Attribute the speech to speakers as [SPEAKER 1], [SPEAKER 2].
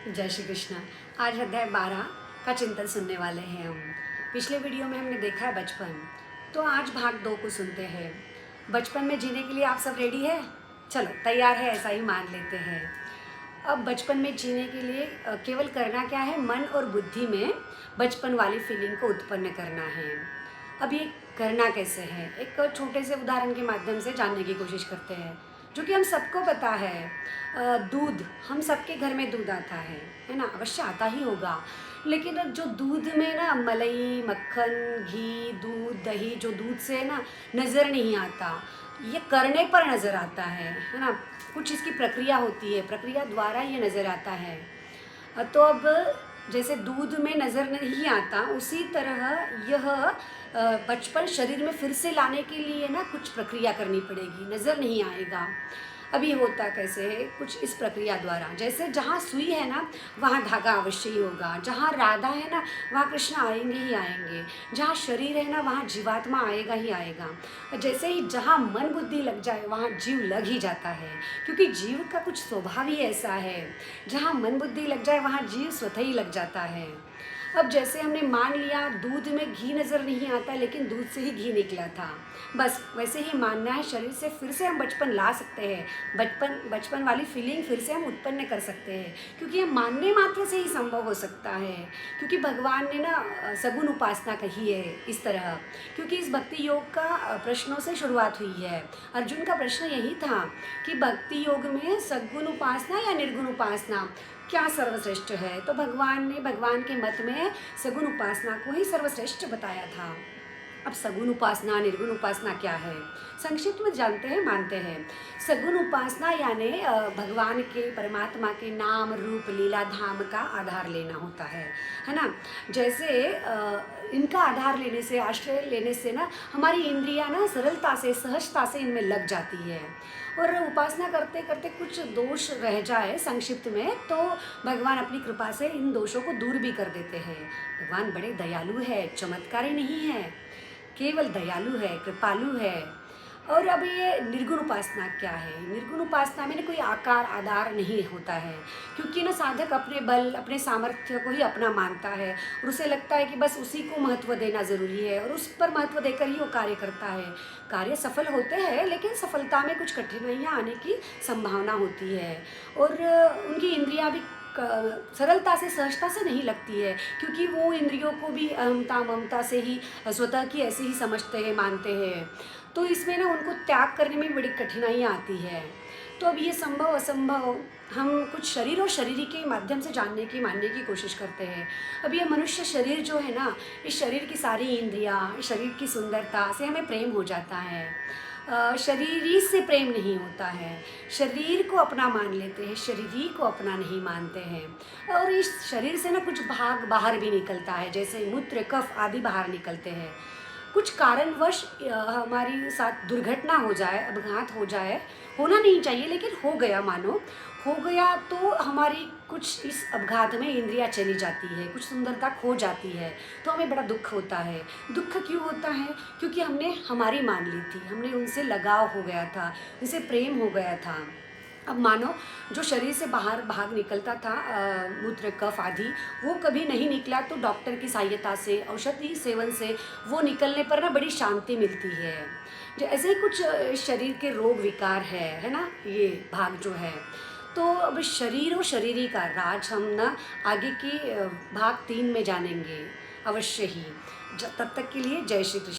[SPEAKER 1] जय श्री कृष्ण। आज अध्याय 12 का चिंतन सुनने वाले हैं हम। पिछले वीडियो में हमने देखा है बचपन, तो आज भाग 2 को सुनते हैं। बचपन में जीने के लिए आप सब रेडी है? चलो तैयार है, ऐसा ही मान लेते हैं। अब बचपन में जीने के लिए केवल करना क्या है, मन और बुद्धि में बचपन वाली फीलिंग को उत्पन्न करना है। अब ये करना कैसे है, एक छोटे से उदाहरण के माध्यम से जानने की कोशिश करते हैं। जो कि हम सबको पता है, दूध, हम सबके घर में दूध आता है ना, अवश्य आता ही होगा। लेकिन जो दूध में ना मलाई, मक्खन, घी, दूध, दही, जो दूध से ना नज़र नहीं आता, ये करने पर नज़र आता है ना। कुछ इसकी प्रक्रिया होती है, प्रक्रिया द्वारा ये नज़र आता है। तो अब जैसे दूध में नज़र नहीं आता, उसी तरह यह बचपन शरीर में फिर से लाने के लिए ना कुछ प्रक्रिया करनी पड़ेगी, नज़र नहीं आएगा। अब ये होता कैसे है, कुछ इस प्रक्रिया द्वारा। जैसे जहाँ सुई है ना, वहाँ धागा अवश्य ही होगा। जहाँ राधा है ना, वहाँ कृष्ण आएंगे ही आएंगे। जहाँ शरीर है ना, वहाँ जीवात्मा आएगा ही आएगा। जैसे ही जहाँ मन बुद्धि लग जाए, वहाँ जीव लग ही जाता है, क्योंकि जीव का कुछ स्वभाव ही ऐसा है। जहाँ मन बुद्धि लग जाए, वहाँ जीव स्वतः ही लग जाता है। अब जैसे हमने मान लिया दूध में घी नज़र नहीं आता, लेकिन दूध से ही घी निकला था, बस वैसे ही मानना है। शरीर से फिर से हम बचपन ला सकते हैं, बचपन वाली फीलिंग फिर से हम उत्पन्न कर सकते हैं, क्योंकि ये मानने मात्र से ही संभव हो सकता है। क्योंकि भगवान ने ना सगुण उपासना कही है इस तरह, क्योंकि इस भक्ति योग का प्रश्नों से शुरुआत हुई है। अर्जुन का प्रश्न यही था कि भक्ति योग में सगुण उपासना या निर्गुण उपासना क्या सर्वश्रेष्ठ है। तो भगवान ने भगवान के मत में सगुण उपासना को ही सर्वश्रेष्ठ बताया था। अब सगुण उपासना निर्गुण उपासना क्या है, संक्षिप्त में जानते हैं, मानते हैं। सगुण उपासना यानी भगवान के, परमात्मा के नाम रूप लीला धाम का आधार लेना होता है ना। जैसे इनका आधार लेने से, आश्रय लेने से ना हमारी इंद्रियां ना सरलता से, सहजता से इनमें लग जाती है। और उपासना करते करते कुछ दोष रह जाए संक्षिप्त में, तो भगवान अपनी कृपा से इन दोषों को दूर भी कर देते हैं। भगवान बड़े दयालु है, चमत्कारी नहीं है, केवल दयालु है, कृपालु है। और अब ये निर्गुण उपासना क्या है, निर्गुण उपासना में कोई आकार आधार नहीं होता है, क्योंकि ना साधक अपने बल, अपने सामर्थ्य को ही अपना मानता है, और उसे लगता है कि बस उसी को महत्व देना ज़रूरी है, और उस पर महत्व देकर ही वो कार्य करता है। कार्य सफल होते हैं, लेकिन सफलता में कुछ कठिनाइयाँ आने की संभावना होती है, और उनकी इंद्रियाँ भी सरलता से, सहजता से नहीं लगती है, क्योंकि वो इंद्रियों को भी अहमता ममता से ही, स्वतः की ऐसे ही समझते हैं, मानते हैं। तो इसमें ना उनको त्याग करने में बड़ी कठिनाइयाँ आती है। तो अब ये संभव असंभव हम कुछ शरीर और शरीरी के माध्यम से जानने की, मानने की कोशिश करते हैं। अब ये मनुष्य शरीर जो है ना, इस शरीर की सारी इंद्रियाँ, शरीर की सुंदरता से हमें प्रेम हो जाता है। शरीरी से प्रेम नहीं होता है, शरीर को अपना मान लेते हैं, शरीरी को अपना नहीं मानते हैं। और इस शरीर से ना कुछ भाग बाहर भी निकलता है, जैसे मूत्र, कफ आदि बाहर निकलते हैं। कुछ कारणवश हमारी साथ दुर्घटना हो जाए, अपघात हो जाए, होना नहीं चाहिए लेकिन हो गया, मानो हो गया, तो हमारी कुछ इस अपघात में इंद्रियां चली जाती है, कुछ सुंदरता खो जाती है, तो हमें बड़ा दुख होता है। दुख क्यों होता है? क्योंकि हमने हमारी मान ली थी, हमने उनसे लगाव हो गया था, उनसे प्रेम हो गया था। अब मानो जो शरीर से बाहर भाग निकलता था, मूत्र, कफ आदि, वो कभी नहीं निकला, तो डॉक्टर की सहायता से, औषधि सेवन से वो निकलने पर ना बड़ी शांति मिलती है। जो ऐसे ही कुछ शरीर के रोग विकार है ना, ये भाग जो है। तो अब शरीर और शरीरी का राज हम ना आगे की भाग 3 में जानेंगे अवश्य ही। तब तक के लिए जय श्री कृष्ण।